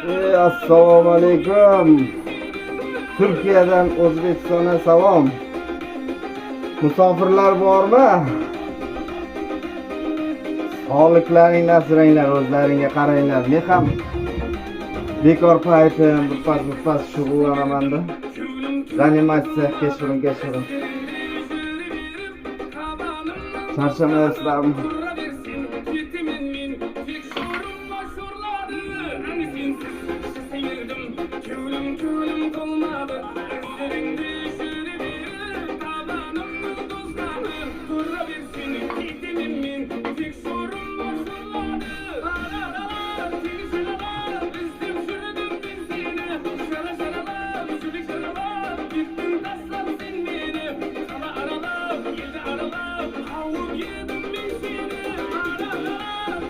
Assalomu alaykum. Turkiyadan O'zbekistonga salom. Musofirlar bormi? Sog'liklaring asranglar, o'zlaringga qaranglar. Men ham bekor paytim birpas shug'ullanaman-da. Reanimatsiya kechiring. Charchamayapsizlarmi?